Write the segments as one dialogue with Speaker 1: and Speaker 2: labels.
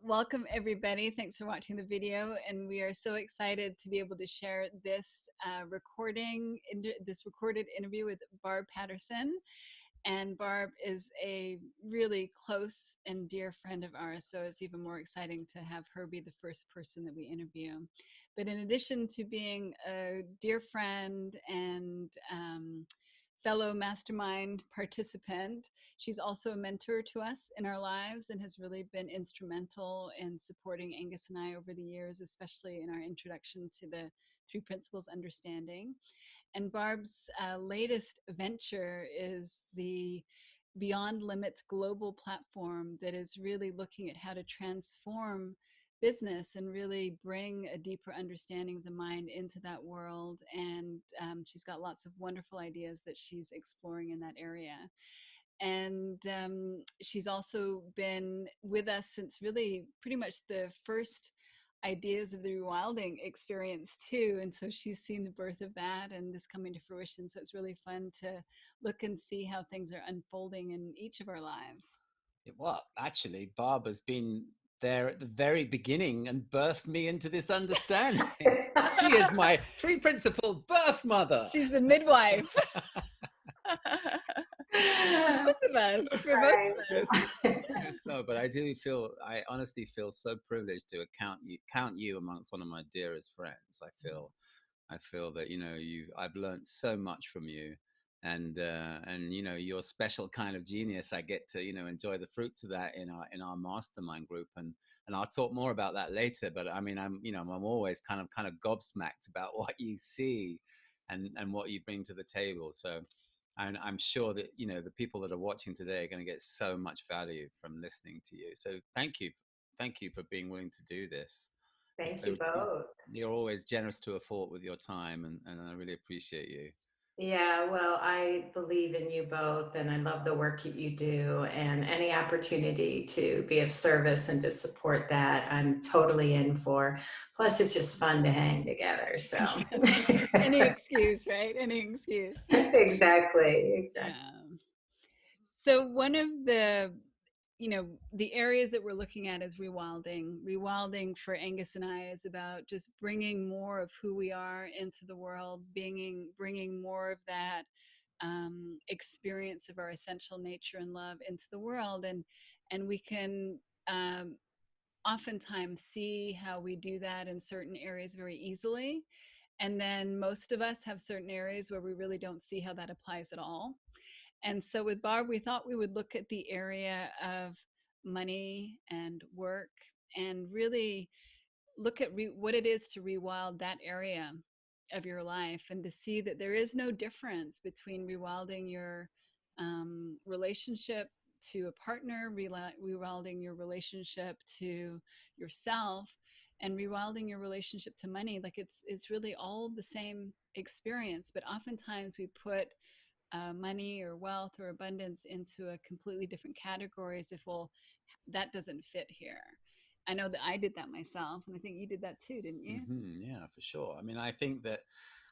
Speaker 1: welcome everybody. Thanks for watching the video, and we are so excited to be able to share this this recorded interview with Barb Patterson. And Barb is a really close and dear friend of ours, so it's even more exciting to have her be the first person that we interview. But in addition to being a dear friend and fellow mastermind participant, she's also a mentor to us in our lives and has really been instrumental in supporting Angus and I over the years, especially in our introduction to the Three Principles Understanding. And Barb's latest venture is the Beyond Limits global platform that is really looking at how to transform business and really bring a deeper understanding of the mind into that world. And she's got lots of wonderful ideas that she's exploring in that area. And she's also been with us since really pretty much the first ideas of the rewilding experience too, and so she's seen the birth of that and this coming to fruition. So it's really fun to look and see how things are unfolding in each of our lives.
Speaker 2: Well, actually, Barb has been there at the very beginning and birthed me into this understanding. She is my three principle birth mother.
Speaker 1: She's the midwife. Both of us. For both of us.
Speaker 2: So, but I honestly feel so privileged to count you amongst one of my dearest friends. I feel that I've learned so much from you, and your special kind of genius. I get to enjoy the fruits of that in our mastermind group, and I'll talk more about that later. But I mean, I'm always kind of gobsmacked about what you see, and what you bring to the table. So. And I'm sure that, the people that are watching today are going to get so much value from listening to you. So thank you. Thank you for being willing to do this.
Speaker 3: Thank you both.
Speaker 2: You're always generous to a fault with your time, and I really appreciate you.
Speaker 3: Yeah, well, I believe in you both, and I love the work you do, and any opportunity to be of service and to support that, I'm totally in for. Plus, it's just fun to hang together. So
Speaker 1: any excuse, right? Any excuse.
Speaker 3: Exactly.
Speaker 1: So one of the areas that we're looking at is rewilding. Rewilding for Angus and I is about just bringing more of who we are into the world, bringing more of that experience of our essential nature and love into the world, and we can oftentimes see how we do that in certain areas very easily. And then most of us have certain areas where we really don't see how that applies at all. And so with Barb, we thought we would look at the area of money and work and really look at what it is to rewild that area of your life, and to see that there is no difference between rewilding your relationship to a partner, rewilding your relationship to yourself, and rewilding your relationship to money. Like it's really all the same experience, but oftentimes we put money or wealth or abundance into a completely different category as if, well, that doesn't fit here. I know that I did that myself, and I think you did that too, didn't you?
Speaker 2: Yeah, for sure. I mean, I think that,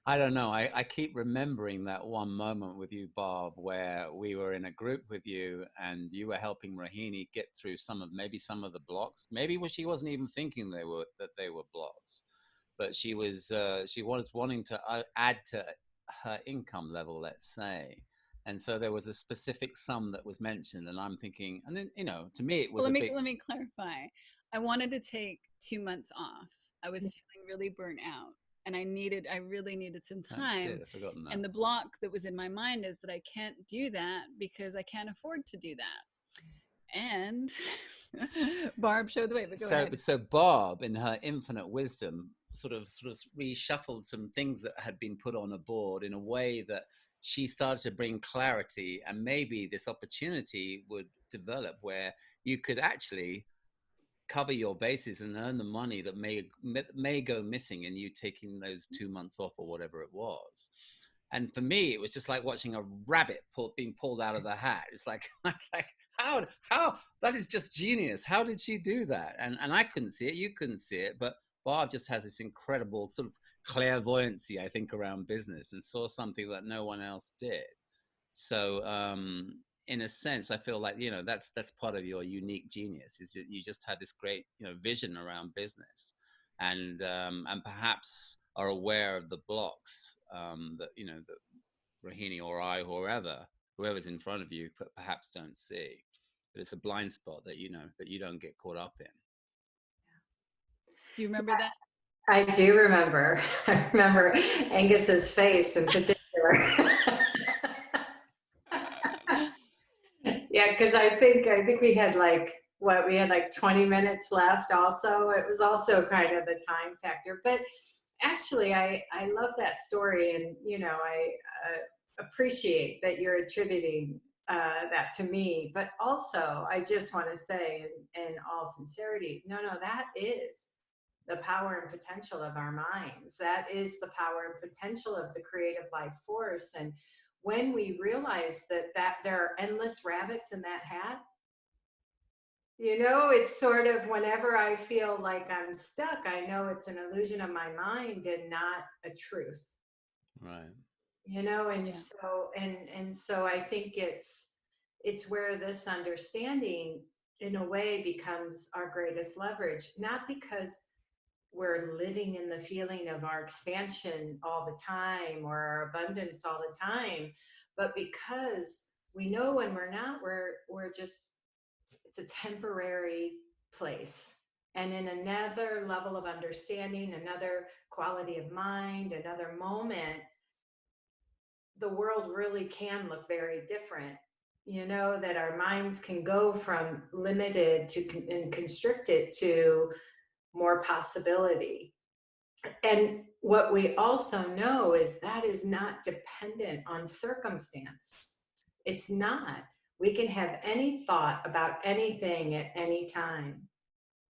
Speaker 2: I don't know, I keep remembering that one moment with you, Barb, where we were in a group with you and you were helping Rahini get through some of the blocks. Maybe she wasn't even thinking they were blocks, but she was wanting to add to her income level, let's say. And so there was a specific sum that was mentioned, and I'm thinking, and then, to me it was
Speaker 1: let me clarify. I wanted to take 2 months off. I was feeling really burnt out, and I really needed some time.
Speaker 2: That's it, I've forgotten that.
Speaker 1: And the block that was in my mind is that I can't do that because I can't afford to do that. And Barb showed the way. But go ahead.
Speaker 2: So Barb, in her infinite wisdom, sort of reshuffled some things that had been put on a board in a way that she started to bring clarity, and maybe this opportunity would develop where you could actually cover your bases and earn the money that may go missing in you taking those 2 months off or whatever it was. And for me, it was just like watching a rabbit being pulled out of the hat. It's like, how that is just genius. How did she do that? And I couldn't see it. You couldn't see it. But Barb just has this incredible sort of clairvoyancy, I think, around business, and saw something that no one else did. So in a sense, I feel like, that's part of your unique genius, is that you just had this great, vision around business, and perhaps are aware of the blocks, that, that Rohini or I, or whoever's in front of you, perhaps don't see. But it's a blind spot that, that you don't get caught up in.
Speaker 1: Do you remember that?
Speaker 3: I do remember. I remember Angus's face in particular. Yeah, because I think we had we had like 20 minutes left also. It was also kind of the time factor. But actually, I love that story, and I appreciate that you're attributing that to me. But also, I just want to say, in all sincerity, no, that is the power and potential of our minds. That is the power and potential of the creative life force. And when we realize that there are endless rabbits in that hat, it's sort of, whenever I feel like I'm stuck, I know it's an illusion of my mind and not a truth.
Speaker 2: Right.
Speaker 3: And
Speaker 1: Yeah.
Speaker 3: so I think it's where this understanding in a way becomes our greatest leverage, not because we're living in the feeling of our expansion all the time or our abundance all the time, but because we know when we're not, we're just, it's a temporary place. And in another level of understanding, another quality of mind, another moment, the world really can look very different. That our minds can go from limited and constricted to more possibility. And what we also know is that is not dependent on circumstance. It's not. We can have any thought about anything at any time.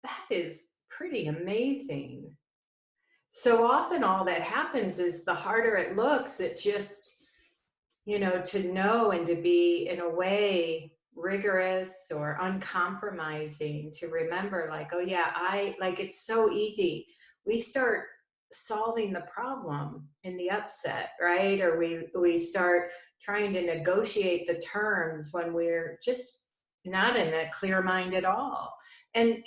Speaker 3: That is pretty amazing. So often all that happens is, the harder it looks, it just, to know and to be in a way rigorous or uncompromising, to remember like, oh yeah, it's so easy. We start solving the problem in the upset, right? Or we start trying to negotiate the terms when we're just not in a clear mind at all. And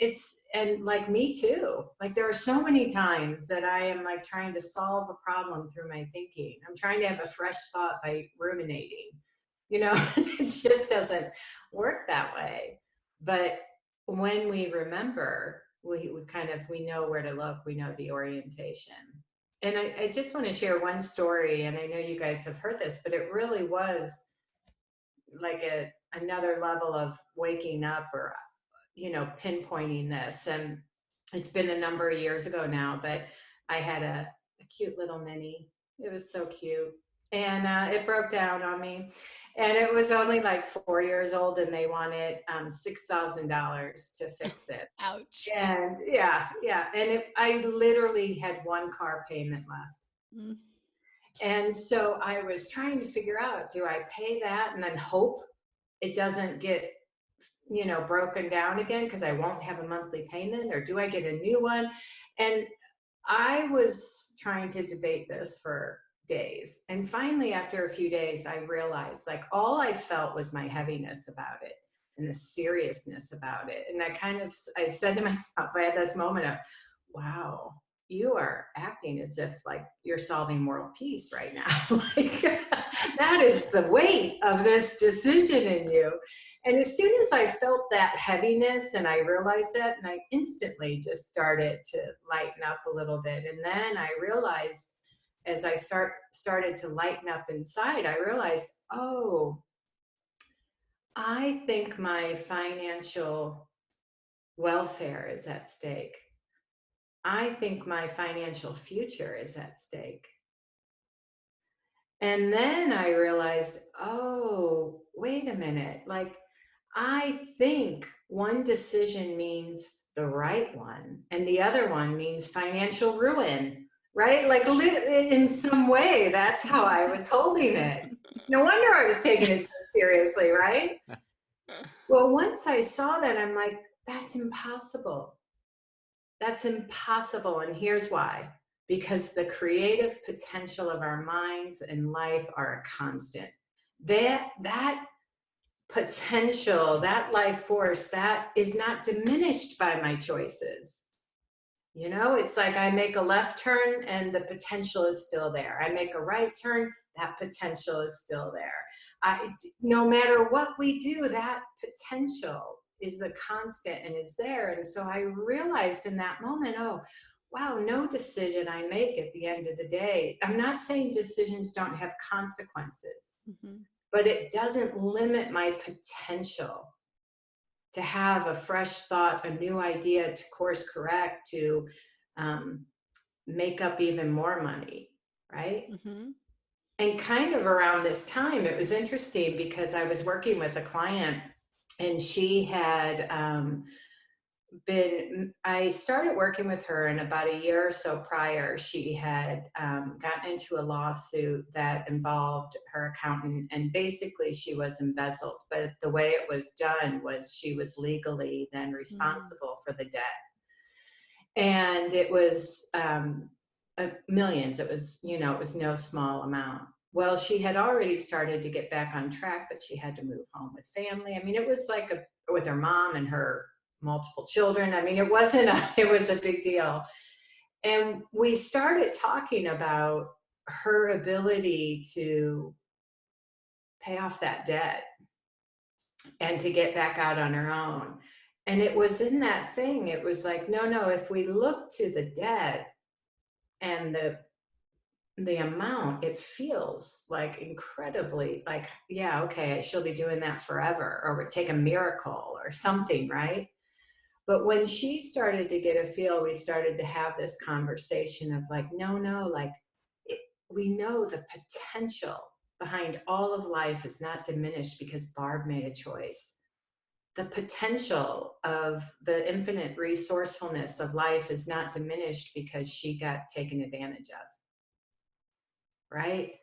Speaker 3: like me too, like there are so many times that I am like trying to solve a problem through my thinking. I'm trying to have a fresh thought by ruminating, it just doesn't work that way. But when we remember, we know where to look, we know the orientation. And I just want to share one story, and I know you guys have heard this, but it really was like another level of waking up, or pinpointing this. And it's been a number of years ago now, but I had a cute little mini. It was so cute. And it broke down on me. And it was only like 4 years old, and they wanted $6,000 to fix it.
Speaker 1: Ouch.
Speaker 3: And yeah. And I literally had one car payment left. Mm. And so I was trying to figure out, do I pay that and then hope it doesn't get broken down again because I won't have a monthly payment, or do I get a new one? And I was trying to debate this for days. And finally, after a few days, I realized like all I felt was my heaviness about it and the seriousness about it. And I said to myself, I had this moment of, wow, you are acting as if like you're solving world peace right now. Like that is the weight of this decision in you. And as soon as I felt that heaviness and I realized that, and I instantly just started to lighten up a little bit. And then I realized, as I started to lighten up inside, I realized, oh, I think my financial welfare is at stake. I think my financial future is at stake. And then I realized, oh, wait a minute. Like, I think one decision means the right one, and the other one means financial ruin, right? Like, in some way, that's how I was holding it. No wonder I was taking it so seriously, right? Well, once I saw that, I'm like, that's impossible. That's impossible. And here's why. Because the creative potential of our minds and life are a constant. That potential, that life force, that is not diminished by my choices. You know, it's like I make a left turn and the potential is still there. I make a right turn, that potential is still there. No matter what we do, that potential is a constant and is there. And so I realized in that moment, oh, wow, no decision I make at the end of the day. I'm not saying decisions don't have consequences, but it doesn't limit my potential to have a fresh thought, a new idea, to course correct, to make up even more money, right? And kind of around this time, it was interesting because I was working with a client and she had I started working with her, and about a year or so prior, she had gotten into a lawsuit that involved her accountant, and basically she was embezzled. But the way it was done was she was legally then responsible for the debt. And it was millions. It was, it was no small amount. Well, she had already started to get back on track, but she had to move home with family. I mean, it was like with her mom and her multiple children. I mean, it was a big deal. And we started talking about her ability to pay off that debt and to get back out on her own. And it was in that thing, it was like, no, if we look to the debt and the amount, it feels like incredibly like, yeah, okay, she'll be doing that forever, or would take a miracle or something, right? But when she started to get a feel, we started to have this conversation of like, no, like we know the potential behind all of life is not diminished because Barb made a choice. The potential of the infinite resourcefulness of life is not diminished because she got taken advantage of, right?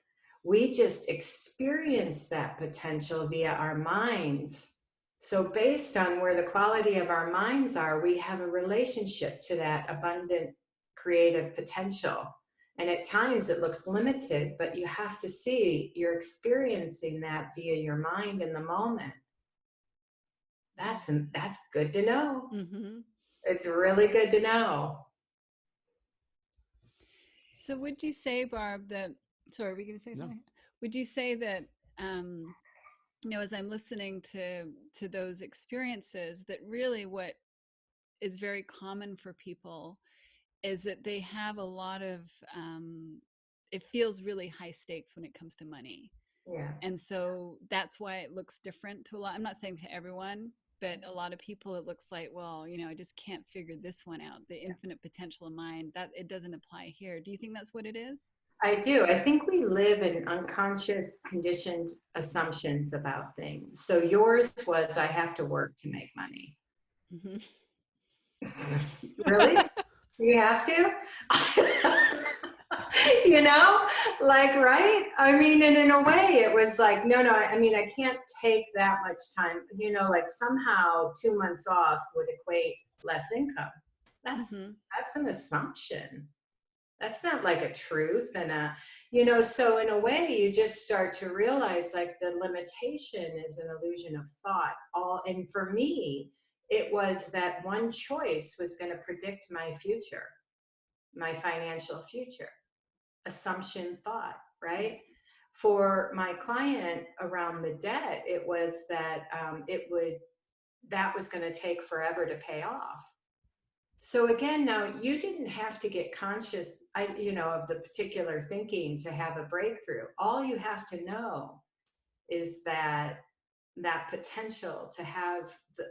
Speaker 3: We just experience that potential via our minds. So based on where the quality of our minds are, we have a relationship to that abundant creative potential. And at times it looks limited, but you have to see you're experiencing that via your mind in the moment. That's good to know. It's really good to know.
Speaker 1: So would you say, Barb, that, sorry, were you going to say something? Would you say that, as I'm listening to those experiences, that really what is very common for people is that they have a lot of, it feels really high stakes when it comes to money.
Speaker 3: Yeah.
Speaker 1: And so that's why it looks different to a lot. I'm not saying to everyone, but a lot of people, it looks like, well, I just can't figure this one out. The infinite potential of mind, that it doesn't apply here. Do you think that's what it is?
Speaker 3: I do. I think we live in unconscious conditioned assumptions about things. So yours was, I have to work to make money. Really? You have to? Like, right? I mean, and in a way it was like, no, I can't take that much time, like somehow 2 months off would equate less income. That's an assumption. That's not like a truth. And, so in a way you just start to realize like the limitation is an illusion of thought. And for me, it was that one choice was going to predict my future, my financial future. Assumption thought, right? For my client around the debt, it was that that was going to take forever to pay off. So again, now you didn't have to get conscious, of the particular thinking to have a breakthrough. All you have to know is that potential to have the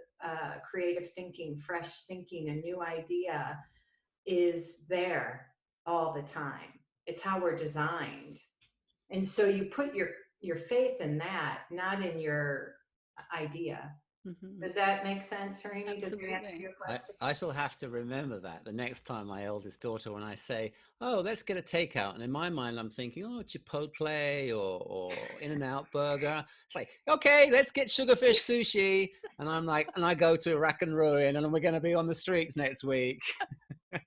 Speaker 3: creative thinking, fresh thinking, a new idea is there all the time. It's how we're designed. And so you put your faith in that, not in your idea. Does that make sense, Harini? Does that answer your question?
Speaker 2: I shall have to remember that the next time my eldest daughter, when I say, oh, let's get a takeout. And in my mind, I'm thinking, oh, Chipotle or In-N-Out Burger. It's like, okay, let's get sugarfish sushi. And I'm like, and I go to Rack and Ruin and we're going to be on the streets next week. If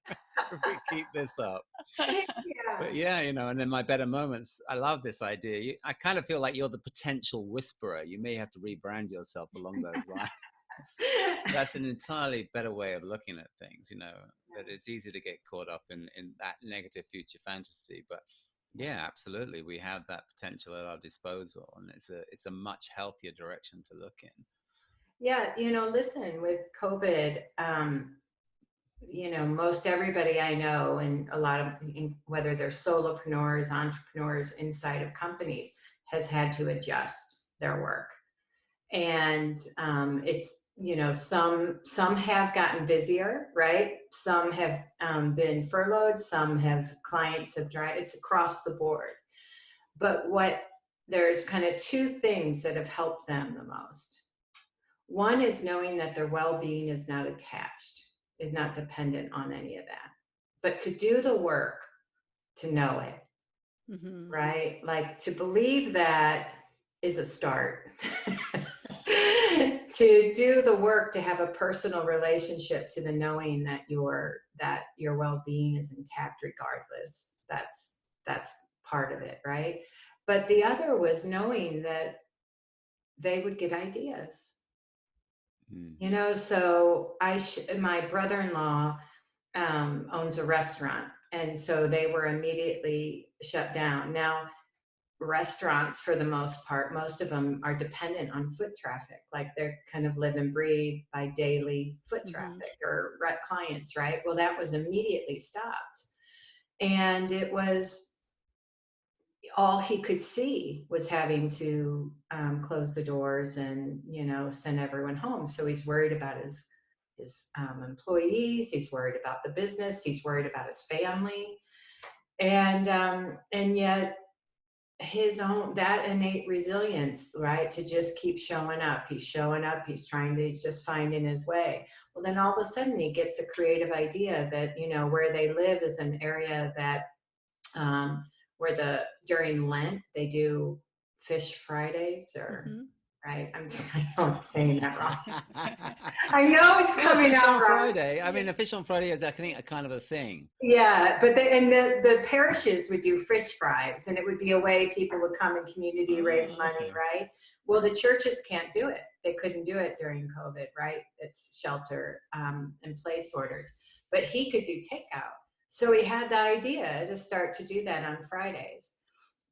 Speaker 2: we keep this up.
Speaker 3: Yeah.
Speaker 2: But yeah, and in my better moments, I love this idea. I kind of feel like you're the potential whisperer. You may have to rebrand yourself along those lines. That's an entirely better way of looking at things, that it's easy to get caught up in that negative future fantasy. But yeah, absolutely. We have that potential at our disposal, and it's a much healthier direction to look in.
Speaker 3: Yeah, listen, with COVID, most everybody I know, and a lot of, whether they're solopreneurs, entrepreneurs inside of companies, has had to adjust their work. And it's, some have gotten busier, right? Some have been furloughed, clients have tried, it's across the board. But there's kind of two things that have helped them the most. One is knowing that their well-being is not attached, is not dependent on any of that. But to do the work, to know it, right? Like, to believe that is a start. To do the work, to have a personal relationship to the knowing that your well-being is intact regardless. That's part of it, right? But the other was knowing that they would get ideas. So my brother-in-law owns a restaurant, and so they were immediately shut down. Now, restaurants, for the most part, most of them are dependent on foot traffic. Like, they're kind of live and breathe by daily foot traffic or clients, right? Well, that was immediately stopped. And it was all he could see was having to close the doors and, send everyone home. So he's worried about his employees. He's worried about the business. He's worried about his family. And yet, that innate resilience, right, to just keep showing up. He's showing up, he's just finding his way. Well, then all of a sudden he gets a creative idea that, where they live is an area that where during Lent they do Fish Fridays, or right? I know I'm saying that wrong. I know it's coming out wrong.
Speaker 2: Friday. I mean, a Fish on Friday is, I think, a kind of a thing.
Speaker 3: Yeah, but the parishes would do fish fries, and it would be a way people would come in community, raise money, right? Well, the churches can't do it. They couldn't do it during COVID, right? It's shelter in place orders. But he could do takeout. So he had the idea to start to do that on Fridays.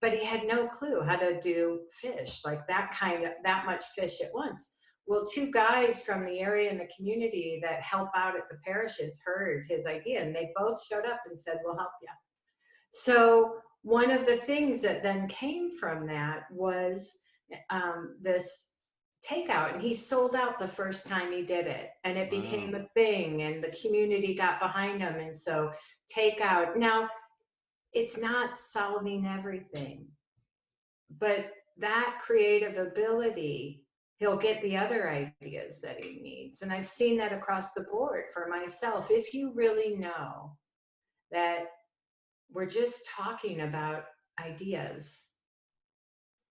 Speaker 3: But he had no clue how to do fish, like that much fish at once. Well, two guys from the area and the community that help out at the parishes heard his idea, and they both showed up and said, we'll help you. So one of the things that then came from that was this takeout, and he sold out the first time he did it, and it became a thing, and the community got behind him. And so takeout, now it's not solving everything, but that creative ability, he'll get the other ideas that he needs. And I've seen that across the board for myself. If you really know that we're just talking about ideas,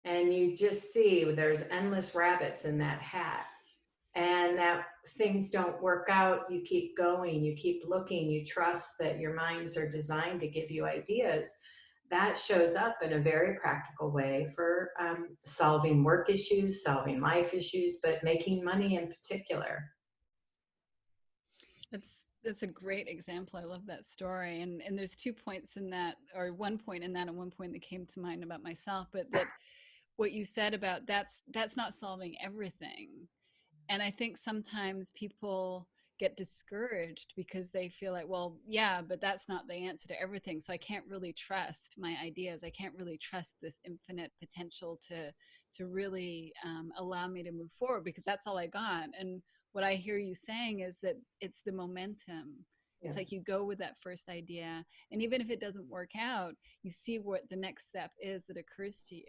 Speaker 3: and you just see there's endless rabbits in that hat, and that things don't work out, you keep going, you keep looking, you trust that your minds are designed to give you ideas. That shows up in a very practical way for solving work issues, solving life issues, but making money in particular.
Speaker 1: That's a great example. I love that story. And there's 2 points in that, or 1 point in that, and 1 point that came to mind about myself. But that what you said about that's not solving everything. And I think sometimes people get discouraged because they feel like, well, yeah, but that's not the answer to everything. So I can't really trust my ideas. I can't really trust this infinite potential to really allow me to move forward, because that's all I got. And what I hear you saying is that it's the momentum. It's like you go with that first idea, and even if it doesn't work out, you see what the next step is that occurs to you.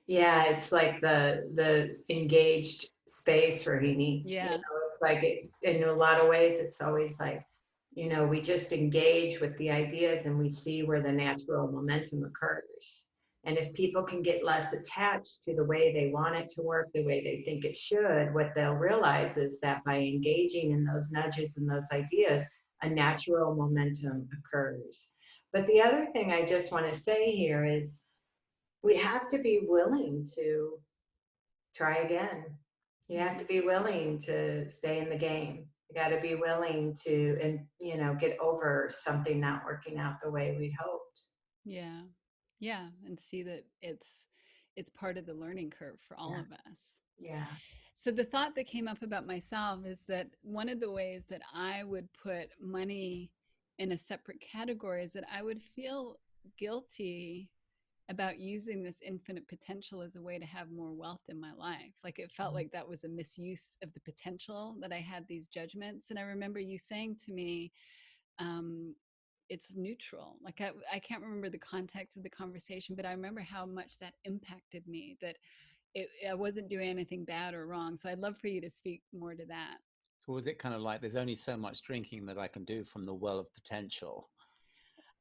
Speaker 3: Yeah, it's like the engaged space where he needs. It's like in a lot of ways, it's always like, we just engage with the ideas and we see where the natural momentum occurs. And if people can get less attached to the way they want it to work, the way they think it should, what they'll realize is that by engaging in those nudges and those ideas, a natural momentum occurs. But the other thing I just want to say here is we have to be willing to try again. You have to be willing to stay in the game. You got to be willing to, and get over something not working out the way we'd hoped.
Speaker 1: Yeah. Yeah. And see that it's part of the learning curve for all
Speaker 3: Yeah.
Speaker 1: of us.
Speaker 3: Yeah.
Speaker 1: So the thought that came up about myself is that one of the ways that I would put money in a separate category is that I would feel guilty about using this infinite potential as a way to have more wealth in my life. Like it felt like that was a misuse of the potential, that I had these judgments. And I remember you saying to me, it's neutral. Like I can't remember the context of the conversation, but I remember how much that impacted me, that I wasn't doing anything bad or wrong. So I'd love for you to speak more to that.
Speaker 2: So was it kind of like there's only so much drinking that I can do from the well of potential?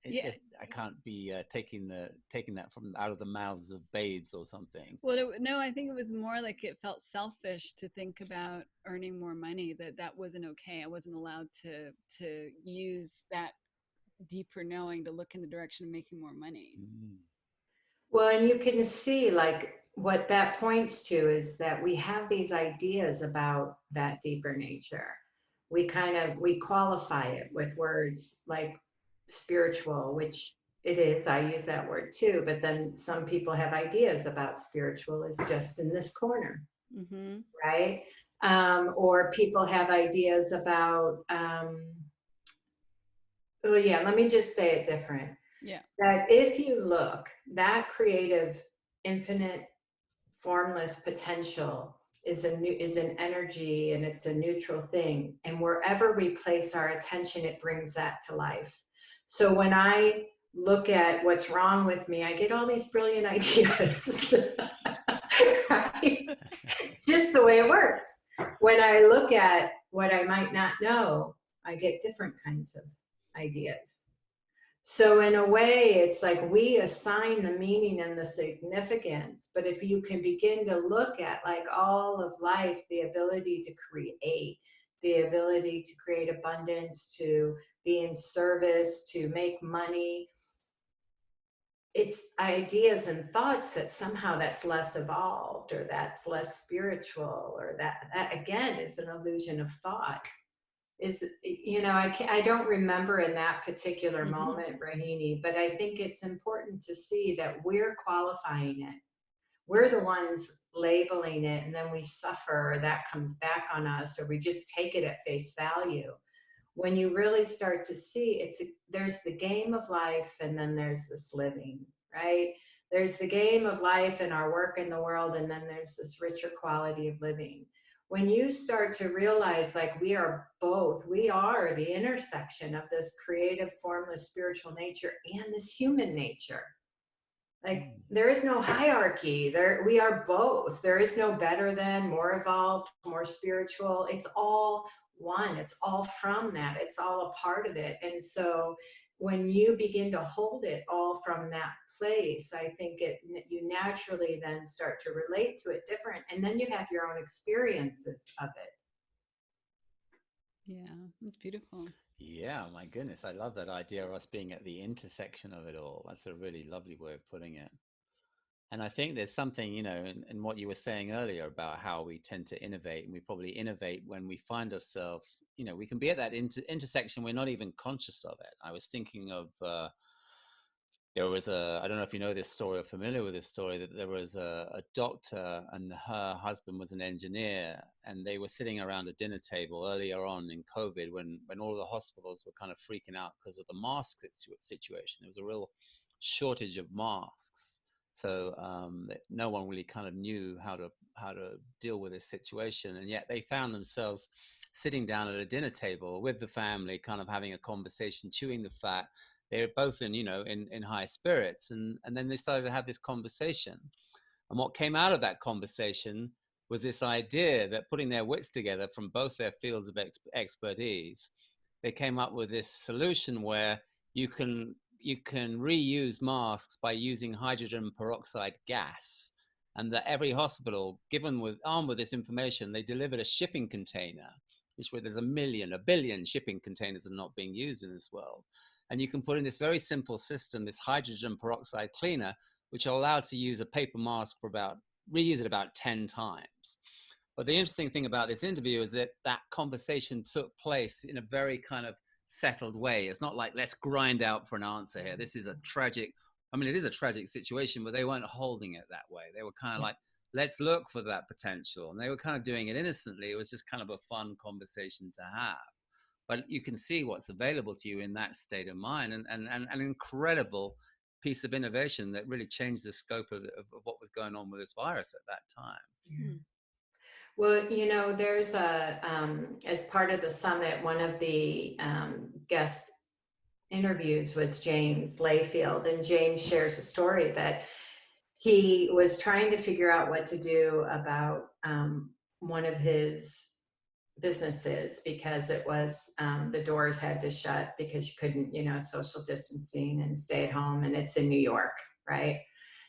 Speaker 1: Yeah.
Speaker 2: If I can't be taking that from out of the mouths of babes or something.
Speaker 1: Well, no, I think it was more like it felt selfish to think about earning more money, that wasn't okay. I wasn't allowed to use that deeper knowing to look in the direction of making more money.
Speaker 2: Mm.
Speaker 3: Well, and you can see like what that points to is that we have these ideas about that deeper nature. We qualify it with words like spiritual, which it is. I use that word too, but then some people have ideas about spiritual as just in this corner,
Speaker 1: Mm-hmm.
Speaker 3: right? Or people have ideas about, oh yeah, let me just say it different.
Speaker 1: Yeah.
Speaker 3: That if you look, that creative, infinite, formless potential is an energy, and it's a neutral thing. And wherever we place our attention, it brings that to life. So when I look at what's wrong with me, I get all these brilliant ideas. Right? It's just the way it works. When I look at what I might not know, I get different kinds of ideas. So in a way, it's like we assign the meaning and the significance. But if you can begin to look at like all of life, the ability to create, the ability to create abundance, to be in service, to make money, it's ideas and thoughts that somehow that's less evolved, or that's less spiritual, or that again is an illusion of thought. I don't remember in that particular
Speaker 1: Mm-hmm.
Speaker 3: moment, Rahini, but I think it's important to see that we're qualifying it. We're the ones labeling it, and then we suffer, or that comes back on us, or we just take it at face value. When you really start to see there's the game of life, and then there's this living, right? There's the game of life and our work in the world, and then there's this richer quality of living. When you start to realize like we are the intersection of this creative, formless spiritual nature and this human nature. Like there is no hierarchy. We are both. There is no better than, more evolved, more spiritual. It's all one. It's all from that. It's all a part of it. And so when you begin to hold it all from that place, I think you naturally then start to relate to it different. And then you have your own experiences of it.
Speaker 1: Yeah, it's beautiful.
Speaker 2: Yeah, my goodness, I love that idea of us being at the intersection of it all. That's a really lovely way of putting it. And I think there's something, in what you were saying earlier about how we tend to innovate, and we probably innovate when we find ourselves, we can be at that intersection. We're not even conscious of it. I was thinking of, there was I don't know if you know this story or familiar with this story, that there was a doctor and her husband was an engineer, and they were sitting around a dinner table earlier on in COVID when all the hospitals were kind of freaking out because of the mask situation. There was a real shortage of masks. So no one really kind of knew how to deal with this situation, and yet they found themselves sitting down at a dinner table with the family, kind of having a conversation, chewing the fat. They were both in high spirits, and then they started to have this conversation. And what came out of that conversation was this idea that, putting their wits together from both their fields of expertise, they came up with this solution where you can reuse masks by using hydrogen peroxide gas, and that every hospital, armed with this information, they delivered a shipping container, which where there's a billion shipping containers are not being used in this world. And you can put in this very simple system, this hydrogen peroxide cleaner, which will allow to use a paper mask for reuse it about 10 times. But the interesting thing about this interview is that that conversation took place in a very kind of settled way. It's not like, let's grind out for an answer here. This is a tragic, I mean, it is a tragic situation, but they weren't holding it that way. They were kind of like, let's look for that potential. And they were kind of doing it innocently. It was just kind of a fun conversation to have. But you can see what's available to you in that state of mind, and an incredible piece of innovation that really changed the scope of what was going on with this virus at that time.
Speaker 3: Yeah. Well, you know, there's as part of the summit, one of the guest interviews was James Layfield, and James shares a story that he was trying to figure out what to do about one of his businesses because it was the doors had to shut because you couldn't, you know, social distancing and stay at home, and it's in New York, right?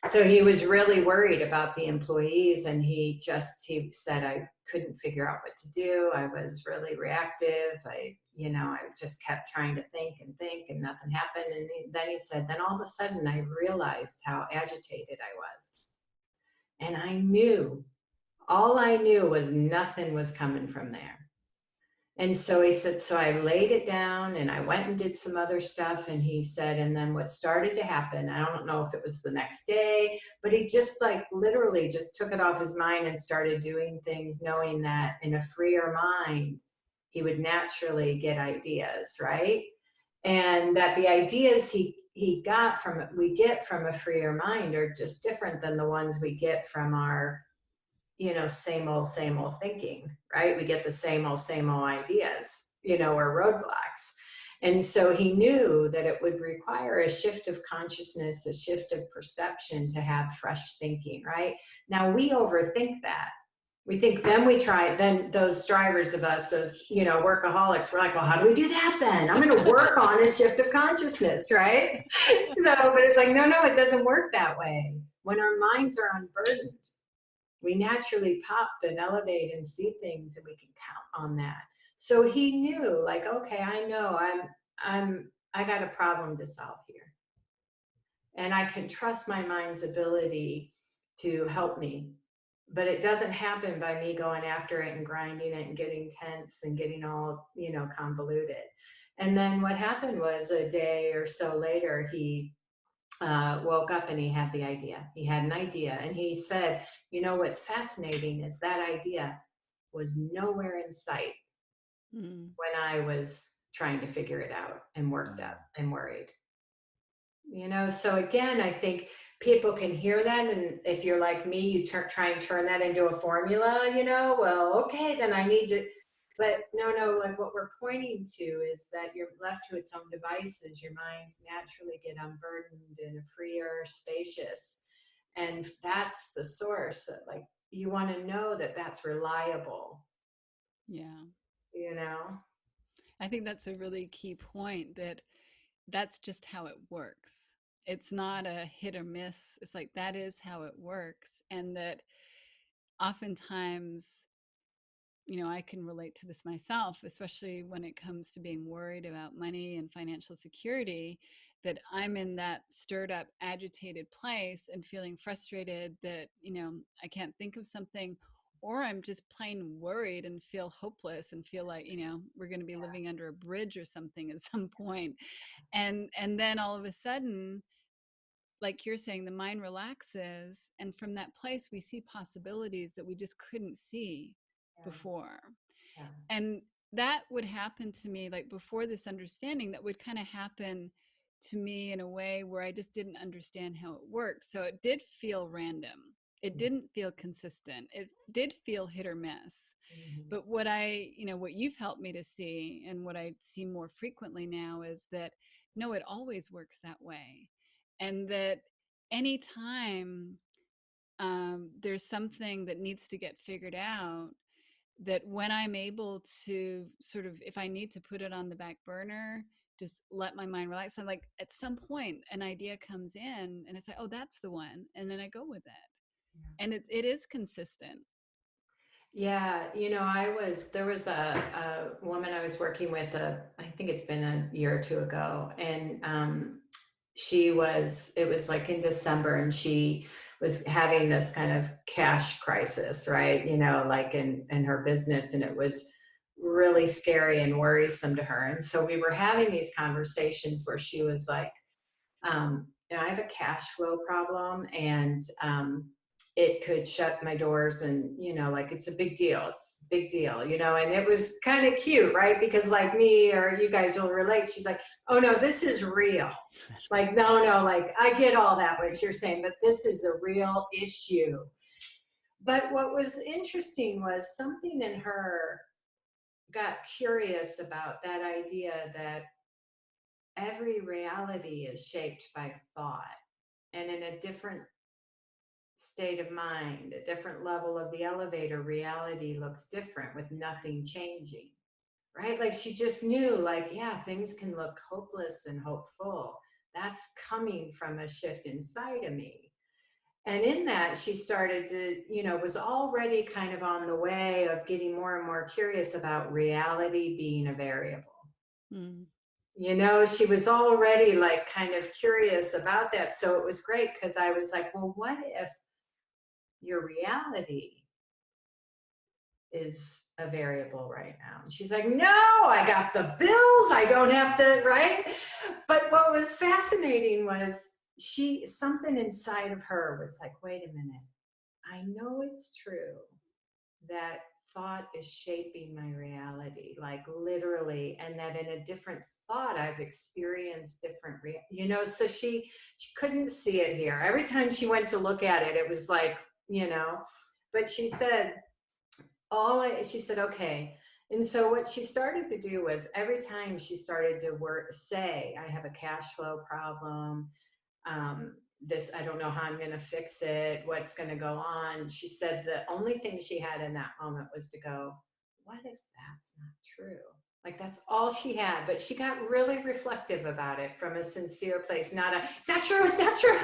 Speaker 3: So he was really worried about the employees, and he said, I couldn't figure out what to do. I was really reactive. I just kept trying to think and nothing happened. And then he said, then all of a sudden I realized how agitated I was. And all I knew was nothing was coming from there. And so he said, so I laid it down and I went and did some other stuff. And he said, and then what started to happen, I don't know if it was the next day, but he just like literally just took it off his mind and started doing things, knowing that in a freer mind, he would naturally get ideas, right? And that the ideas we get from a freer mind are just different than the ones we get from our, you know, same old thinking, right? We get the same old ideas, you know, or roadblocks. And so he knew that it would require a shift of consciousness, a shift of perception to have fresh thinking, right? Now we overthink that. We think, then those strivers of us, those, you know, workaholics, we're like, well, how do we do that then? I'm going to work on a shift of consciousness, right? But it's like, no, it doesn't work that way. When our minds are unburdened, we naturally pop and elevate and see things, and we can count on that. So he knew, like, okay, I know I got a problem to solve here. And I can trust my mind's ability to help me. But it doesn't happen by me going after it and grinding it and getting tense and getting all, you know, convoluted. And then what happened was a day or so later, he woke up and he had the idea. He had an idea, and he said, you know, what's fascinating is that idea was nowhere in sight when I was trying to figure it out and worked up and worried. You know, so again, I think people can hear that, and if you're like me, you try and turn that into a formula, you know, well, okay, then I need to. But no, like what we're pointing to is that you're left to its own devices. Your minds naturally get unburdened and freer, spacious. And that's the source. Like, you want to know that that's reliable.
Speaker 1: Yeah.
Speaker 3: You know?
Speaker 1: I think that's a really key point, that that's just how it works. It's not a hit or miss. It's like that is how it works. And that oftentimes, you know, I can relate to this myself, especially when it comes to being worried about money and financial security, that I'm in that stirred up, agitated place and feeling frustrated that, you know, I can't think of something, or I'm just plain worried and feel hopeless and feel like, you know, we're going to be living under a bridge or something at some point. And then all of a sudden, like you're saying, the mind relaxes, and from that place we see possibilities that we just couldn't see before.
Speaker 3: Yeah.
Speaker 1: And that would happen to me, like before this understanding, that would kind of happen to me in a way where I just didn't understand how it worked. So it did feel random. It didn't feel consistent. It did feel hit or miss. But what what you've helped me to see, and what I see more frequently now, is that no, it always works that way. And that anytime there's something that needs to get figured out, that when I'm able to sort of, if I need to put it on the back burner, just let my mind relax. And like at some point, an idea comes in and it's like, oh, that's the one. And then I go with it. And it is consistent.
Speaker 3: Yeah, there was a woman I was working with, I think it's been a year or two ago, and it was like in December, and she was having this kind of cash crisis, right? Like in her business, and it was really scary and worrisome to her. And so we were having these conversations where she was like, I have a cash flow problem, and it could shut my doors, and like it's a big deal. It's a big deal, and it was kind of cute, right? Because like me or you guys will relate. She's like, oh no, this is real. Like, no, like I get all that, what you're saying, but this is a real issue. But what was interesting was something in her got curious about that idea that every reality is shaped by thought. And in a different state of mind, a different level of the elevator, reality looks different with nothing changing, right? Like she just knew, like, yeah, things can look hopeless and hopeful. That's coming from a shift inside of me. And in that, she started to, was already kind of on the way of getting more and more curious about reality being a variable.
Speaker 1: Mm.
Speaker 3: She was already like kind of curious about that. So it was great because I was like, well, what if your reality is a variable right now? And she's like, no, I got the bills. I don't have to, right? But what was fascinating was something inside of her was like, wait a minute. I know it's true that thought is shaping my reality, like literally, and that in a different thought I've experienced different so she couldn't see it here. Every time she went to look at it, it was like, but she said, she said, okay. And so what she started to do was every time she started to say, I have a cash flow problem, this, I don't know how I'm going to fix it, what's going to go on. She said the only thing she had in that moment was to go, what if that's not true? Like that's all she had, but she got really reflective about it from a sincere place, not a, is that true? Is that true?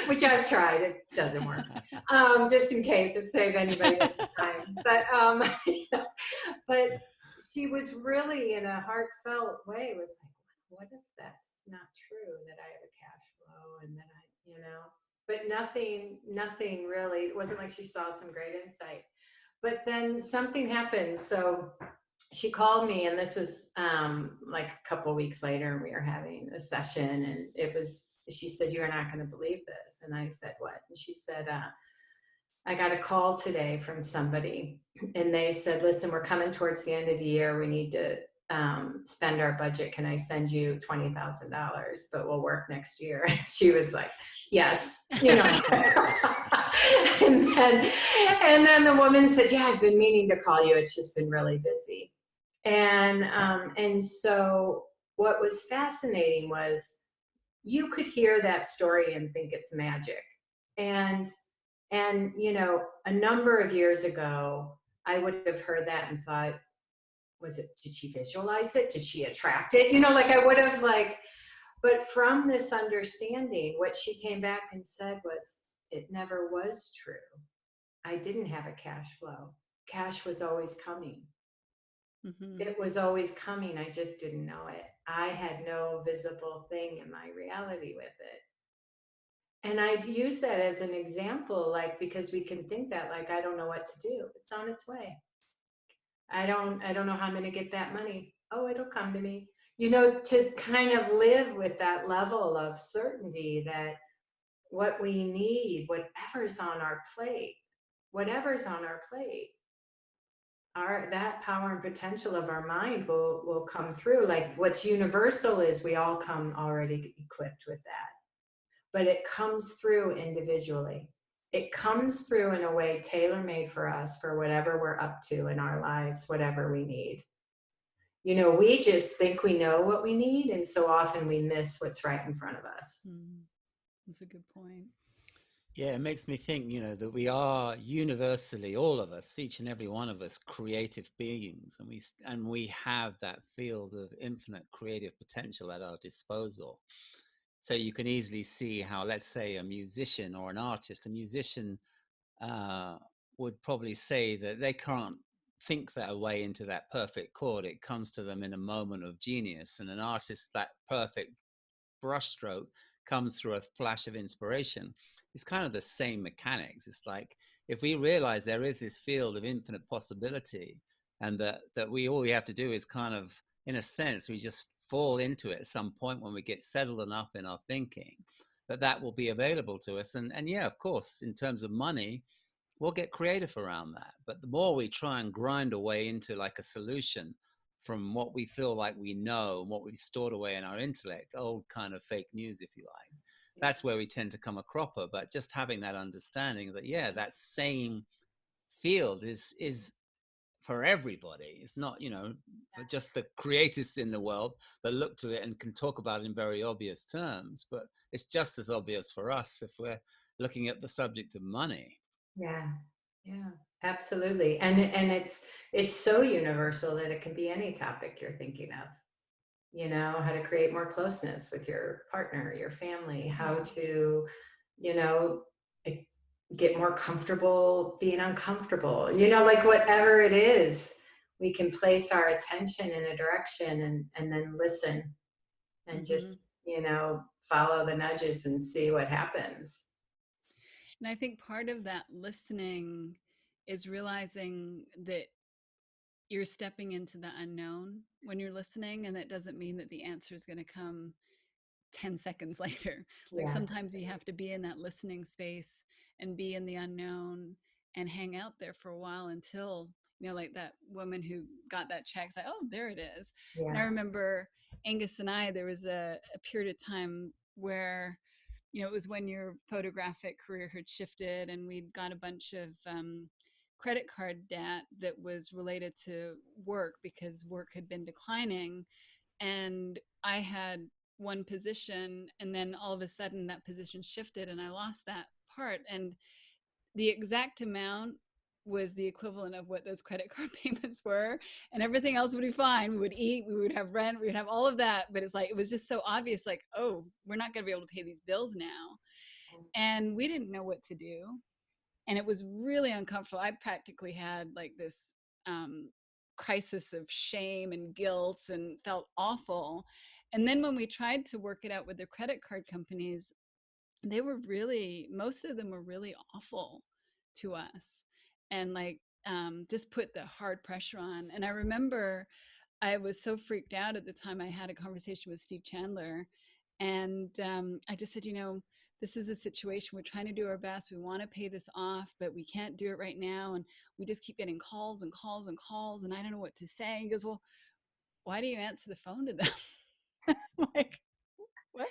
Speaker 3: Which I've tried, it doesn't work. Just in case to save anybody time. But she was really in a heartfelt way was like, what if that's not true, that I have a cash flow and that but nothing really, it wasn't like she saw some great insight. But then something happened. So she called me, and this was like a couple of weeks later, and we were having a session, and she said, you're not going to believe this. And I said, what? And she said, I got a call today from somebody, and they said, listen, we're coming towards the end of the year. We need to spend our budget. Can I send you $20,000, but we'll work next year? She was like, yes, and then the woman said, yeah, I've been meaning to call you. It's just been really busy. And so what was fascinating was you could hear that story and think it's magic. And a number of years ago, I would have heard that and thought, did she visualize it? Did she attract it? Like I would have but from this understanding, what she came back and said was, it never was true. I didn't have a cash flow. Cash was always coming. Mm-hmm. It was always coming. I just didn't know it. I had no visible thing in my reality with it. And I'd use that as an example, like, because we can think that, like, I don't know what to do. It's on its way. I don't know how I'm going to get that money. Oh, it'll come to me. To kind of live with that level of certainty that what we need, whatever's on our plate, that power and potential of our mind will come through. Like what's universal is we all come already equipped with that. But it comes through individually. It comes through in a way tailor-made for us for whatever we're up to in our lives, whatever we need. We just think we know what we need, and so often we miss what's right in front of us.
Speaker 1: That's a good point.
Speaker 2: Yeah, it makes me think, that we are universally, all of us, each and every one of us, creative beings, and we have that field of infinite creative potential at our disposal. So you can easily see how, let's say, a musician or an artist, a musician would probably say that they can't think their way into that perfect chord. It comes to them in a moment of genius, and an artist, that perfect brushstroke comes through a flash of inspiration. It's kind of the same mechanics. It's like, if we realize there is this field of infinite possibility, and that we all we have to do is kind of, in a sense, we just fall into it at some point when we get settled enough in our thinking, that will be available to us. And yeah, of course, in terms of money, we'll get creative around that. But the more we try and grind away into like a solution from what we feel like we know and what we've stored away in our intellect, old kind of fake news, if you like, that's where we tend to come a cropper. But just having that understanding that, yeah, that same field is for everybody. It's not, for just the creatives in the world that look to it and can talk about it in very obvious terms, but it's just as obvious for us if we're looking at the subject of money.
Speaker 3: Yeah, yeah, absolutely. And it's so universal that it can be any topic you're thinking of. How to create more closeness with your partner, your family, how to, you know, eh, get more comfortable being uncomfortable, like whatever it is, we can place our attention in a direction and then listen and
Speaker 1: Mm-hmm.
Speaker 3: just, follow the nudges and see what happens.
Speaker 1: And I think part of that listening is realizing that you're stepping into the unknown when you're listening, and that doesn't mean that the answer is going to come 10 seconds later. Like
Speaker 3: Yeah.
Speaker 1: sometimes you have to be in that listening space and be in the unknown and hang out there for a while until, like that woman who got that check, it's like, oh, there it is. And I
Speaker 3: Yeah.
Speaker 1: remember Angus and I, there was a period of time where, it was when your photographic career had shifted, and we'd got a bunch of credit card debt that was related to work because work had been declining. And I had one position, and then all of a sudden that position shifted and I lost that part. And the exact amount was the equivalent of what those credit card payments were, and everything else would be fine. We would eat, we would have rent, we would have all of that. But it's like, it was just so obvious, like, oh, we're not going to be able to pay these bills now. And we didn't know what to do. And it was really uncomfortable. I practically had like this crisis of shame and guilt and felt awful. And then when we tried to work it out with the credit card companies, they were really, most of them were really awful to us, and like just put the hard pressure on. And I remember I was so freaked out at the time. I had a conversation with Steve Chandler, and I just said, this is a situation. We're trying to do our best. We want to pay this off, but we can't do it right now. And we just keep getting calls and calls and calls, and I don't know what to say. He goes, well, why do you answer the phone to them? I'm like, what?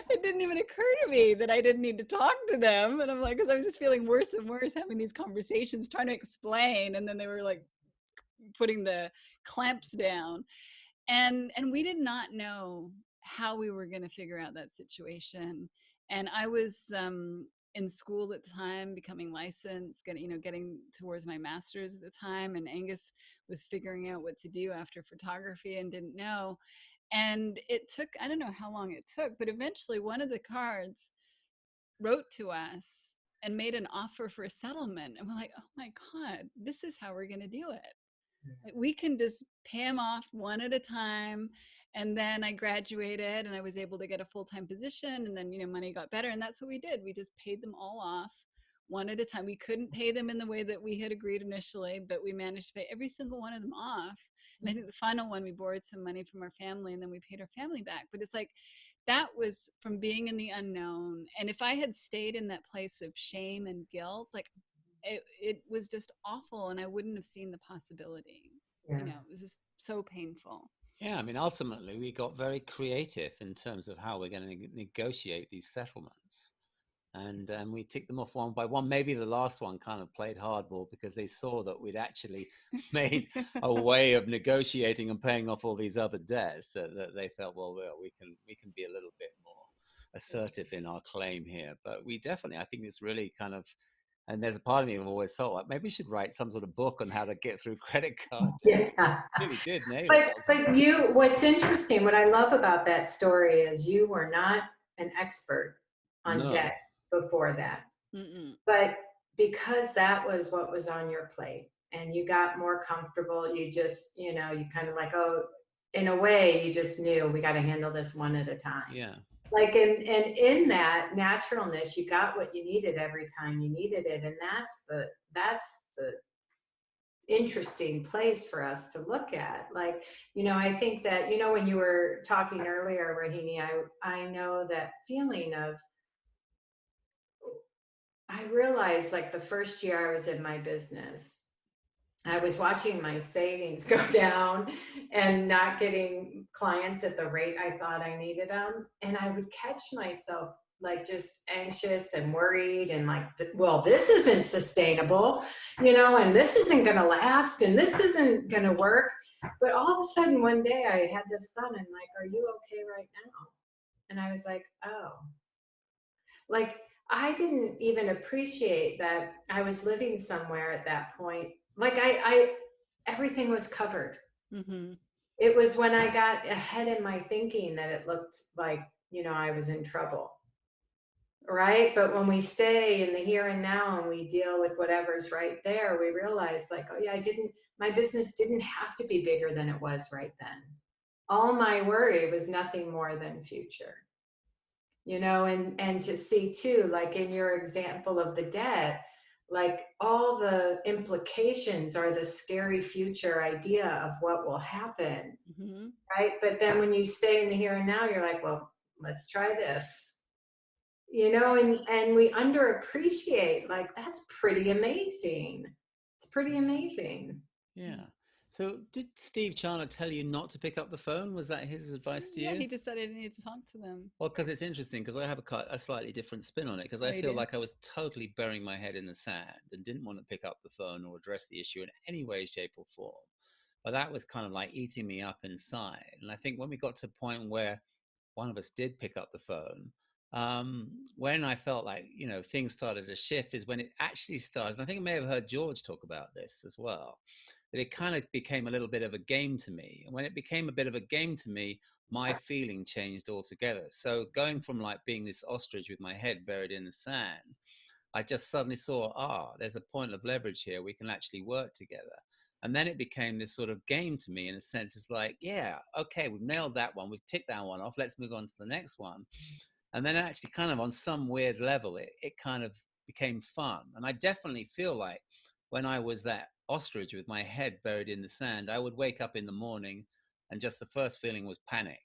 Speaker 1: It didn't even occur to me that I didn't need to talk to them. And I'm like, because I was just feeling worse and worse having these conversations, trying to explain. And then they were like putting the clamps down. And we did not know how we were going to figure out that situation. And I was in school at the time, becoming licensed, getting towards my master's at the time. And Angus was figuring out what to do after photography and didn't know. And it took, I don't know how long it took, but eventually one of the cards wrote to us and made an offer for a settlement. And we're like, oh my God, this is how we're going to do it. Like, we can just pay them off one at a time. And then I graduated and I was able to get a full-time position, and then, money got better. And that's what we did. We just paid them all off one at a time. We couldn't pay them in the way that we had agreed initially, but we managed to pay every single one of them off. And I think the final one, we borrowed some money from our family and then we paid our family back. But it's like, that was from being in the unknown. And if I had stayed in that place of shame and guilt, like it was just awful, and I wouldn't have seen the possibility.
Speaker 3: Yeah.
Speaker 1: It was just so painful.
Speaker 2: Yeah, I mean, ultimately, we got very creative in terms of how we're going to negotiate these settlements. And we ticked them off one by one. Maybe the last one kind of played hardball because they saw that we'd actually made a way of negotiating and paying off all these other debts that they felt, well, we can be a little bit more assertive in our claim here. But we definitely, I think it's really kind of, and there's a part of me who always felt like maybe we should write some sort of book on how to get through credit card debt.
Speaker 3: Yeah.
Speaker 2: Really did nail it.
Speaker 3: But what's interesting, what I love about that story is you were not an expert on
Speaker 2: No.
Speaker 3: debt before that.
Speaker 1: Mm-mm.
Speaker 3: But because that was what was on your plate and you got more comfortable, you just, you know, you kind of like, oh, in a way, you just knew we got to handle this one at a time.
Speaker 2: Yeah.
Speaker 3: Like, and in that naturalness, you got what you needed every time you needed it. And that's the interesting place for us to look at. Like, you know, I think that, you know, when you were talking earlier, Rahini, I know that feeling of, I realized like the first year I was in my business, I was watching my savings go down and not getting clients at the rate I thought I needed them. And I would catch myself like just anxious and worried and like, well, this isn't sustainable, you know, and this isn't going to last and this isn't going to work. But all of a sudden, one day I had this thought, I'm like, are you okay right now? And I was like, oh, like I didn't even appreciate that I was living somewhere at that point. Like I everything was covered.
Speaker 1: Mm-hmm.
Speaker 3: It was when I got ahead in my thinking that it looked like, you know, I was in trouble. Right. But when we stay in the here and now and we deal with whatever's right there, we realize like, oh yeah, my business didn't have to be bigger than it was right then. All my worry was nothing more than future, you know, and to see too, like in your example of the debt, like all the implications are the scary future idea of what will happen,
Speaker 1: Mm-hmm.
Speaker 3: right? But then when you stay in the here and now, you're like, well, let's try this, you know, and we underappreciate, like that's pretty amazing. It's pretty amazing.
Speaker 2: Yeah. So did Steve Charnock tell you not to pick up the phone? Was that his advice to
Speaker 1: Yeah,
Speaker 2: you?
Speaker 1: he decided he needed to talk to them.
Speaker 2: Well, because it's interesting, because I have a slightly different spin on it, because
Speaker 1: Oh,
Speaker 2: I
Speaker 1: you
Speaker 2: feel
Speaker 1: do?
Speaker 2: like I was totally burying my head in the sand and didn't want to pick up the phone or address the issue in any way, shape, or form. But that was kind of like eating me up inside. And I think when we got to a point where one of us did pick up the phone, when I felt like, you know, things started to shift is when it actually started. And I think I may have heard George talk about this as well, that it kind of became a little bit of a game to me. And when it became a bit of a game to me, my feeling changed altogether. So going from like being this ostrich with my head buried in the sand, I just suddenly saw, there's a point of leverage here. We can actually work together. And then it became this sort of game to me in a sense. It's like, yeah, okay, we've nailed that one. We've ticked that one off. Let's move on to the next one. And then actually kind of on some weird level, it kind of became fun. And I definitely feel like when I was that ostrich with my head buried in the sand, I would wake up in the morning and just the first feeling was panic.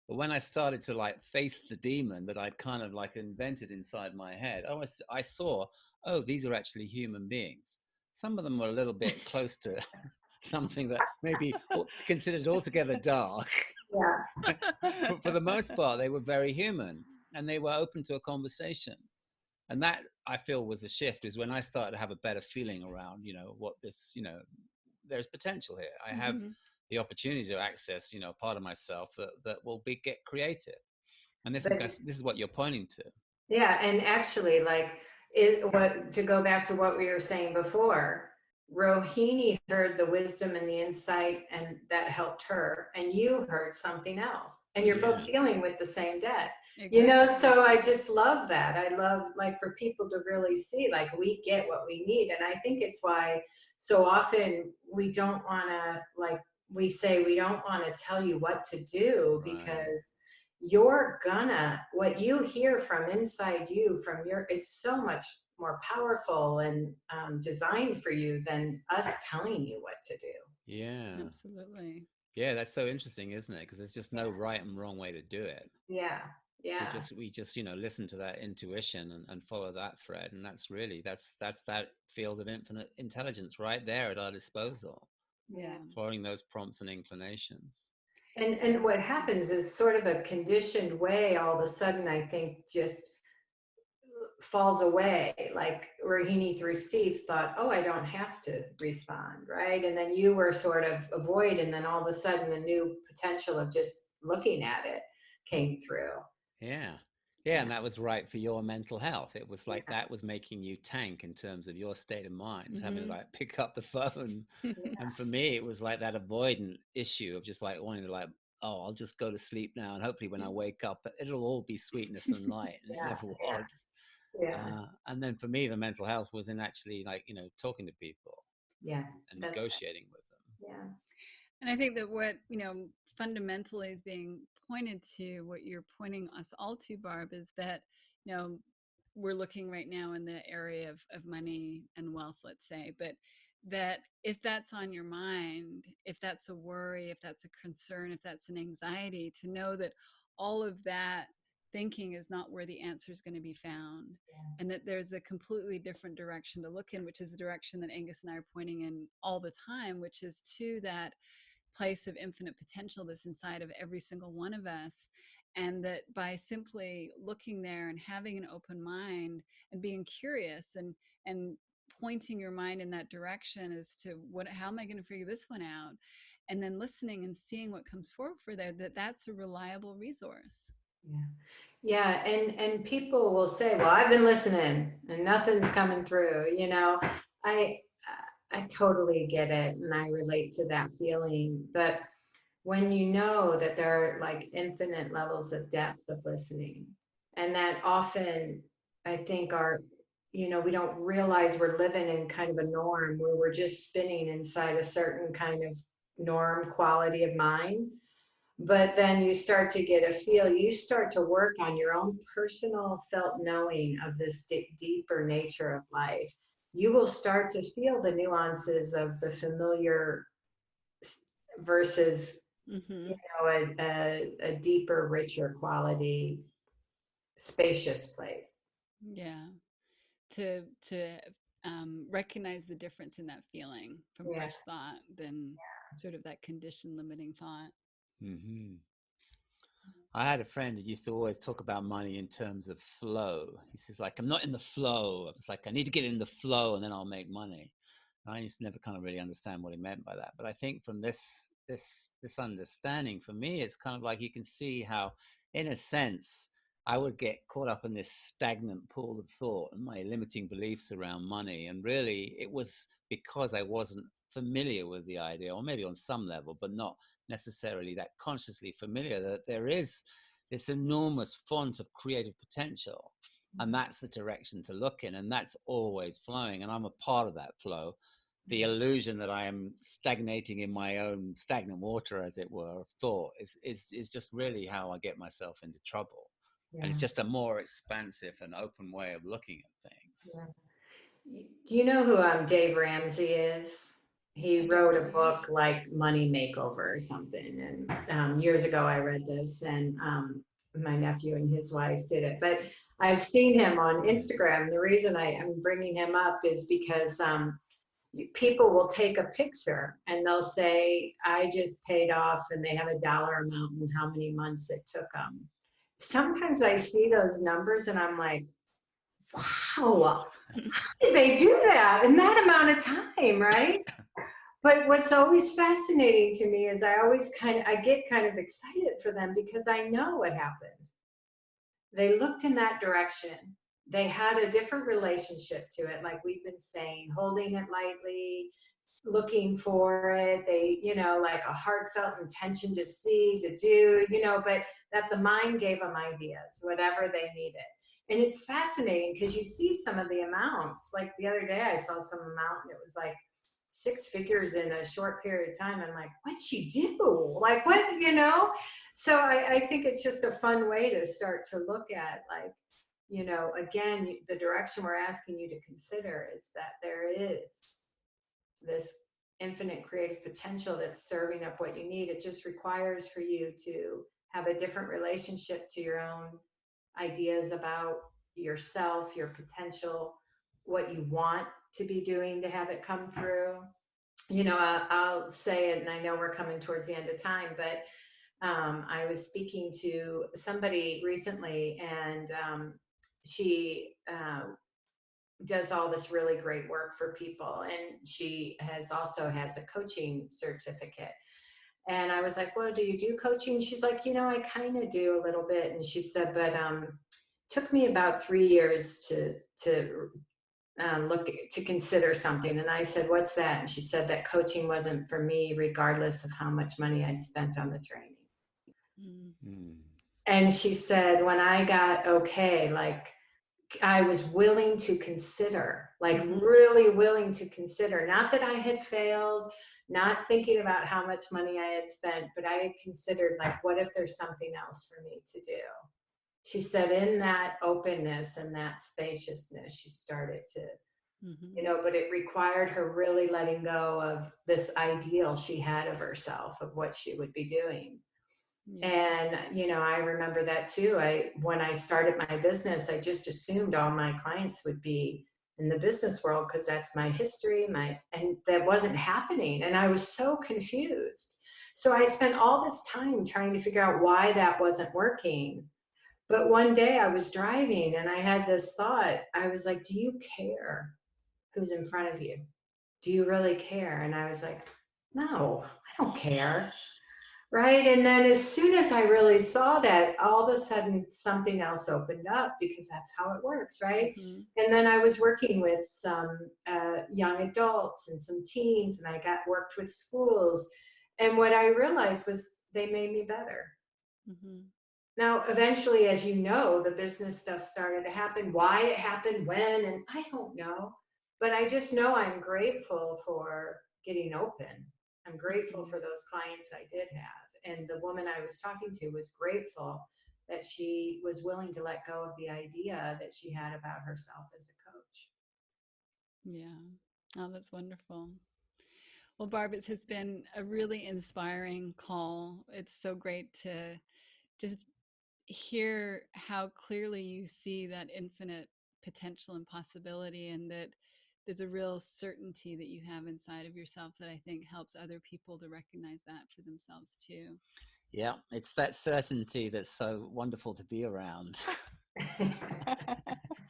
Speaker 2: But when I started to like face the demon that I'd kind of like invented inside my head, I saw, oh, these are actually human beings. Some of them were a little bit close to something that maybe considered altogether dark.
Speaker 3: Yeah.
Speaker 2: But for the most part, they were very human and they were open to a conversation. And that I feel was the shift, is when I started to have a better feeling around, you know, what this, you know, there's potential here. I have
Speaker 1: Mm-hmm.
Speaker 2: the opportunity to access, you know, part of myself that will get creative. And
Speaker 3: But
Speaker 2: this is what you're pointing to.
Speaker 3: yeah, and actually, like what to go back to what we were saying before, Rohini heard the wisdom and the insight, and that helped her, and you heard something else, and you're both
Speaker 2: Yeah.
Speaker 3: dealing with the same debt. You know,
Speaker 1: Exactly.
Speaker 3: so I just love that. I love like for people to really see like we get what we need, and I think it's why so often we don't want to like we say we don't want to tell you what to do
Speaker 2: Right.
Speaker 3: because you're gonna what you hear from inside you from your is so much more powerful and designed for you than us telling you what to do.
Speaker 2: Yeah.
Speaker 1: Absolutely.
Speaker 2: Yeah, that's so interesting, isn't it? Because there's just no right and wrong way to do it.
Speaker 3: Yeah, yeah,
Speaker 2: We just, you know, listen to that intuition and follow that thread. And that's really, that's that field of infinite intelligence right there at our disposal,
Speaker 3: yeah.
Speaker 1: Yeah.
Speaker 2: following those prompts and inclinations.
Speaker 3: And what happens is sort of a conditioned way all of a sudden I think just falls away, like Rohini through Steve thought, oh, I don't have to respond, right? And then you were sort of avoid, and then all of a sudden a new potential of just looking at it came through.
Speaker 2: Yeah. Yeah,
Speaker 3: Yeah,
Speaker 2: and that was right for your mental health. It was like
Speaker 3: yeah,
Speaker 2: that was making you tank in terms of your state of mind, just having to
Speaker 1: Mm-hmm.
Speaker 2: like pick up the phone.
Speaker 3: yeah,
Speaker 2: And for me, it was like that avoidant issue of just like wanting to like, oh, I'll just go to sleep now, and hopefully when I wake up, it'll all be sweetness and light, and it
Speaker 3: yeah,
Speaker 2: never
Speaker 3: yeah.
Speaker 2: was.
Speaker 3: Yeah.
Speaker 2: And then for me, the mental health was in actually, like, talking to people
Speaker 3: Yeah.
Speaker 2: and
Speaker 3: That's
Speaker 2: negotiating with them.
Speaker 3: yeah.
Speaker 1: And I think that what, fundamentally is being pointed to, what you're pointing us all to, Barb, is that, you know, we're looking right now in the area of money and wealth, let's say, but that if that's on your mind, if that's a worry, if that's a concern, if that's an anxiety, to know that all of that thinking is not where the answer is going to be found, and that there's a completely different direction to look in, which is the direction that Angus and I are pointing in all the time, which is to that place of infinite potential that's inside of every single one of us. And that by simply looking there and having an open mind and being curious and pointing your mind in that direction as to how am I going to figure this one out, and then listening and seeing what comes forward for there, that's a reliable resource.
Speaker 3: Yeah. Yeah. And people will say, well, I've been listening and nothing's coming through, I, I totally get it. And I relate to that feeling. But when you know that there are like infinite levels of depth of listening, and that often I think we don't realize we're living in kind of a norm where we're just spinning inside a certain kind of norm quality of mind. But then you start to get a feel, you start to work on your own personal felt knowing of this deeper nature of life. You will start to feel the nuances of the familiar versus
Speaker 1: Mm-hmm.
Speaker 3: a deeper, richer quality, spacious place.
Speaker 1: Yeah. To recognize the difference in that feeling from
Speaker 3: Yeah.
Speaker 1: fresh thought than sort of that condition limiting thought.
Speaker 2: Mm-hmm. I had a friend who used to always talk about money in terms of flow. He says, like, I'm not in the flow. It's like, I need to get in the flow and then I'll make money. And I used to never kind of really understand what he meant by that. But I think from this understanding, for me, it's kind of like you can see how, in a sense, I would get caught up in this stagnant pool of thought and my limiting beliefs around money. And really, it was because I wasn't familiar with the idea, or maybe on some level, but not necessarily that consciously familiar, that there is this enormous font of creative potential, and that's the direction to look in, and that's always flowing, and I'm a part of that flow. The illusion that I am stagnating in my own stagnant water, as it were, of thought is just really how I get myself into trouble.
Speaker 3: Yeah.
Speaker 2: And it's just a more expansive and open way of looking at things.
Speaker 3: Yeah. Do you know who Dave Ramsey is? He
Speaker 1: I don't
Speaker 3: wrote a
Speaker 1: know.
Speaker 3: book like Money Makeover or something. And years ago, I read this, and my nephew and his wife did it. But I've seen him on Instagram. The reason I am bringing him up is because people will take a picture and they'll say, I just paid off, and they have a dollar amount and how many months it took them. Sometimes I see those numbers and I'm like, wow, how did they do that in that amount of time, right? But what's always fascinating to me is I get kind of excited for them because I know what happened. They looked in that direction. They had a different relationship to it, like we've been saying, holding it lightly, looking for it. They, like a heartfelt intention to see, to do, but that the mind gave them ideas, whatever they needed. And it's fascinating because you see some of the amounts. Like the other day, I saw some amount and it was like 6 figures in a short period of time. I'm like, what'd she do? Like, what? So I think it's just a fun way to start to look at, like, again, the direction we're asking you to consider is that there is this infinite creative potential that's serving up what you need. It just requires for you to have a different relationship to your own ideas about yourself, your potential, what you want to be doing to have it come through. I'll say it, and I know we're coming towards the end of time, but I was speaking to somebody recently, and she does all this really great work for people, and she also has a coaching certificate. And I was like, well, do you do coaching? She's like, I kind of do a little bit. And she said, but took me about 3 years to look to consider something. And I said, what's that? And she said that coaching wasn't for me, regardless of how much money I'd spent on the training.
Speaker 1: Mm.
Speaker 3: And she said, when I got okay, like I was willing to consider, like
Speaker 1: Mm-hmm.
Speaker 3: really willing to consider. Not that I had failed, not thinking about how much money I had spent, but I had considered, like, what if there's something else for me to do? She said, in that openness and that spaciousness, she started to,
Speaker 1: Mm-hmm.
Speaker 3: but it required her really letting go of this ideal she had of herself, of what she would be doing.
Speaker 1: Yeah.
Speaker 3: And, I remember that too. When I started my business, I just assumed all my clients would be in the business world because that's my history, and that wasn't happening. And I was so confused. So I spent all this time trying to figure out why that wasn't working. But one day I was driving and I had this thought. I was like, do you care who's in front of you? Do you really care? And I was like, no, I don't care. Right. And then as soon as I really saw that, all of a sudden something else opened up, because that's how it works. Right.
Speaker 1: Mm-hmm.
Speaker 3: And then I was working with some young adults and some teens, and I worked with schools. And what I realized was they made me better.
Speaker 1: Mm-hmm.
Speaker 3: Now, eventually, as you know, the business stuff started to happen. Why it happened, when, and I don't know. But I just know I'm grateful for getting open. I'm grateful
Speaker 1: Mm-hmm.
Speaker 3: for those clients I did have. And the woman I was talking to was grateful that she was willing to let go of the idea that she had about herself as a coach.
Speaker 1: Yeah. Oh, that's wonderful. Well, Barb, it has been a really inspiring call. It's so great to just hear how clearly you see that infinite potential and possibility, and that there's a real certainty that you have inside of yourself that I think helps other people to recognize that for themselves too.
Speaker 2: Yeah, it's that certainty that's so wonderful to be around.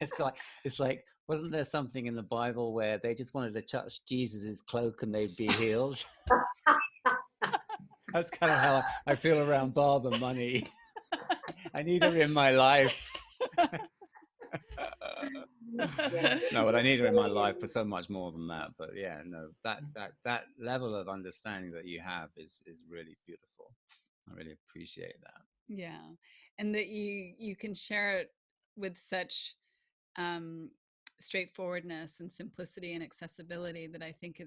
Speaker 2: It's like wasn't there something in the Bible where they just wanted to touch Jesus's cloak and they'd be healed? That's kind of how I feel around Barb and money. I need her in my life.
Speaker 3: Yeah,
Speaker 2: No, but I
Speaker 3: it
Speaker 2: need her in my
Speaker 3: really
Speaker 2: life for
Speaker 3: is.
Speaker 2: so much more than that. But yeah, no, that level of understanding that you have is really beautiful. I really appreciate that.
Speaker 1: Yeah. And that you can share it with such um straightforwardness and simplicity and accessibility that I think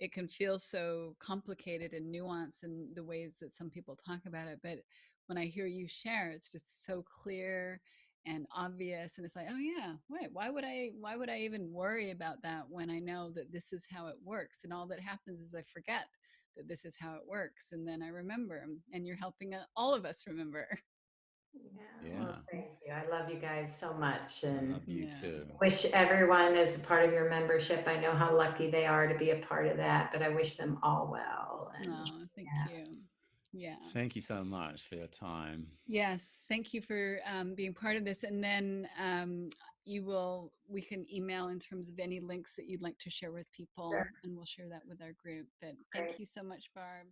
Speaker 1: it can feel so complicated and nuanced in the ways that some people talk about it. But when I hear you share, it's just so clear and obvious. And it's like, oh yeah, wait, why would I even worry about that when I know that this is how it works? And all that happens is I forget that this is how it works. And then I remember, and you're helping all of us remember.
Speaker 3: Yeah, well,
Speaker 2: Yeah,
Speaker 3: thank you. I love you guys so much,
Speaker 2: I
Speaker 3: and
Speaker 2: love you
Speaker 1: Yeah.
Speaker 2: too.
Speaker 3: wish everyone is a part of your membership. I know how lucky they are to be a part of that, but I wish them all well. And
Speaker 1: Oh, thank
Speaker 3: yeah,
Speaker 1: you. Yeah.
Speaker 2: Thank you so much for your time.
Speaker 1: Yes, thank you for being part of this. And then we can email in terms of any links that you'd like to share with people,
Speaker 3: sure.
Speaker 1: and we'll share that with our group. But thank
Speaker 3: Great.
Speaker 1: you so much, Barb.